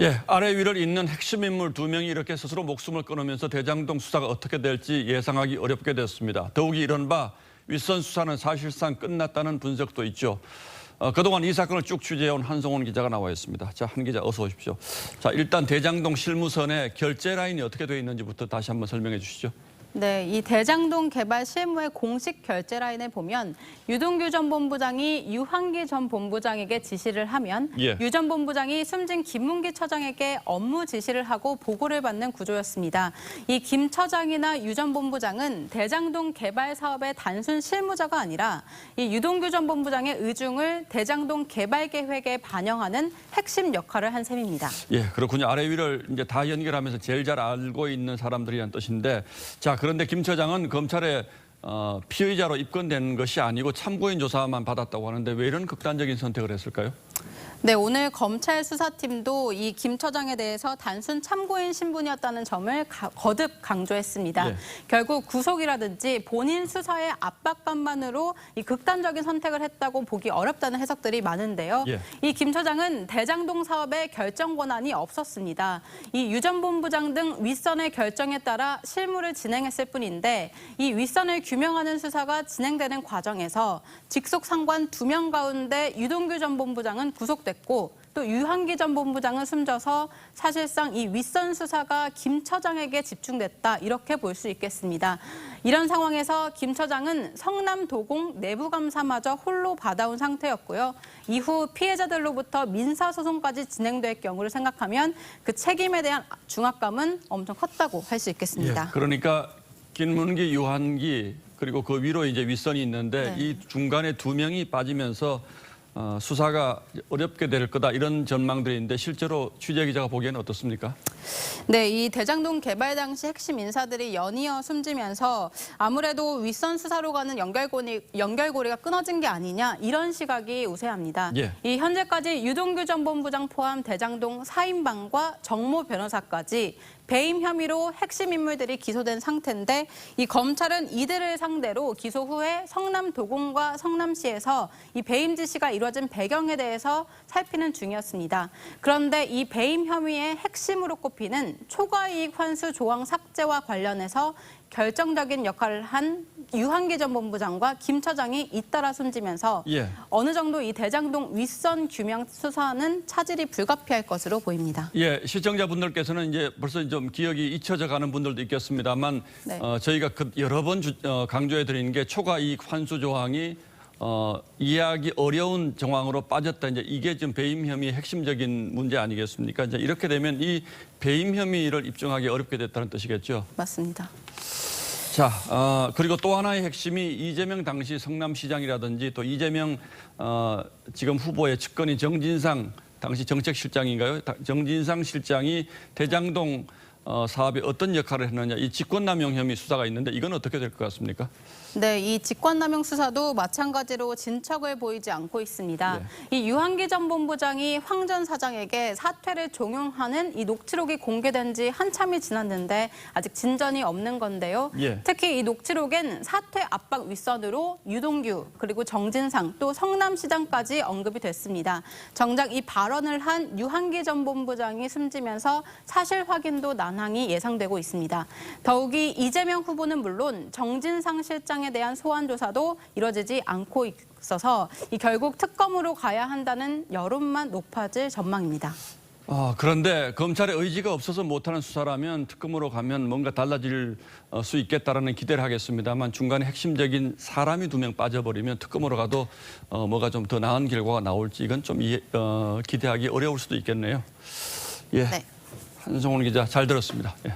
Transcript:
예, 아래 위를 잇는 핵심 인물 2명이 이렇게 스스로 목숨을 끊으면서 대장동 수사가 어떻게 될지 예상하기 어렵게 됐습니다. 더욱이 이른바 윗선 수사는 사실상 끝났다는 분석도 있죠. 그동안 이 사건을 쭉 취재해온 한송훈 기자가 나와 있습니다. 자, 한 기자 어서 오십시오. 자, 일단 대장동 실무선의 결제 라인이 어떻게 되어 있는지부터 다시 한번 설명해 주시죠. 네, 이 대장동 개발 실무의 공식 결제 라인에 보면 유동규 전 본부장이 유한기 전 본부장에게 지시를 하면 유 전 본부장이 숨진 김문기 처장에게 업무 지시를 하고 보고를 받는 구조였습니다. 이 김 처장이나 유 전 본부장은 대장동 개발 사업의 단순 실무자가 아니라 이 유동규 전 본부장의 의중을 대장동 개발 계획에 반영하는 핵심 역할을 한 셈입니다. 예, 그렇군요. 아래 위를 이제 다 연결하면서 제일 잘 알고 있는 사람들이란 뜻인데, 자, 그런데 김 처장은 검찰에 피의자로 입건된 것이 아니고 참고인 조사만 받았다고 하는데 왜 이런 극단적인 선택을 했을까요? 네, 오늘 검찰 수사팀도 이 김 처장에 대해서 단순 참고인 신분이었다는 점을 거듭 강조했습니다. 예. 결국 구속이라든지 본인 수사의 압박감만으로 이 극단적인 선택을 했다고 보기 어렵다는 해석들이 많은데요. 예. 이 김 처장은 대장동 사업에 결정 권한이 없었습니다. 이 유 전 본부장 등 윗선의 결정에 따라 실무를 진행했을 뿐인데 이 윗선을 규명하는 수사가 진행되는 과정에서 직속 상관 2명 가운데 유동규 전 본부장은 구속됐고 또 유한기 전 본부장은 숨져서 사실상 이 윗선 수사가 김 처장에게 집중됐다 이렇게 볼 수 있겠습니다. 이런 상황에서 김 처장은 성남 도공 내부 감사마저 홀로 받아온 상태였고요. 이후 피해자들로부터 민사소송까지 진행될 경우를 생각하면 그 책임에 대한 중압감은 엄청 컸다고 할 수 있겠습니다. 예, 그러니까 김문기, 유한기 그리고 그 위로 이제 윗선이 있는데 이 중간에 2명이 빠지면서 수사가 어렵게 될 거다 이런 전망들이 있는데 실제로 취재 기자가 보기에는 어떻습니까? 네, 이 대장동 개발 당시 핵심 인사들이 연이어 숨지면서 아무래도 윗선 수사로 가는 연결고리가 끊어진 게 아니냐 이런 시각이 우세합니다. 예. 이 현재까지 유동규 전 본부장 포함 대장동 4인방과 정모 변호사까지 배임 혐의로 핵심 인물들이 기소된 상태인데 이 검찰은 이들을 상대로 기소 후에 성남 도공과 성남시에서 이 배임 지시가 이루어진 배경에 대해서 살피는 중이었습니다. 그런데 이 배임 혐의의 핵심으로 꼽히는 초과이익 환수 조항 삭제와 관련해서 결정적인 역할을 한 유한기 전 본부장과 김 처장이 잇따라 숨지면서 어느 정도 이 대장동 윗선 규명 수사는 차질이 불가피할 것으로 보입니다. 예, 시청자분들께서는 이제 벌써 좀 기억이 잊혀져 가는 분들도 있겠습니다만 저희가 여러 번 강조해 드리는 게 초과이익 환수 조항이 이해하기 어려운 정황으로 빠졌다. 이제 이게 지금 배임 혐의의 핵심적인 문제 아니겠습니까? 이제 이렇게 되면 이 배임 혐의를 입증하기 어렵게 됐다는 뜻이겠죠. 맞습니다. 자, 그리고 또 하나의 핵심이 이재명 당시 성남시장이라든지 또 이재명 지금 후보의 측근인 정진상 당시 정책실장인가요? 정진상 실장이 대장동 사업에 어떤 역할을 했느냐 이 직권남용 혐의 수사가 있는데 이건 어떻게 될 것 같습니까? 네, 이 직권남용 수사도 마찬가지로 진척을 보이지 않고 있습니다. 이 유한기 전 본부장이 황 전 사장에게 사퇴를 종용하는 이 녹취록이 공개된 지 한참이 지났는데 아직 진전이 없는 건데요. 특히 이 녹취록엔 사퇴 압박 윗선으로 유동규 그리고 정진상 또 성남시장까지 언급이 됐습니다. 정작 이 발언을 한 유한기 전 본부장이 숨지면서 사실 확인도 난항이 예상되고 있습니다. 더욱이 이재명 후보는 물론 정진상 실장 에 대한 소환 조사도 이뤄지지 않고 있어서 결국 특검으로 가야 한다는 여론만 높아질 전망입니다. 그런데 검찰의 의지가 없어서 못하는 수사라면 특검으로 가면 뭔가 달라질 수 있겠다라는 기대를 하겠습니다만 중간에 핵심적인 사람이 2명 빠져버리면 특검으로 가도 뭐가 좀 더 나은 결과가 나올지 이건 좀 기대하기 어려울 수도 있겠네요. 예, 한송훈 기자 잘 들었습니다. 예.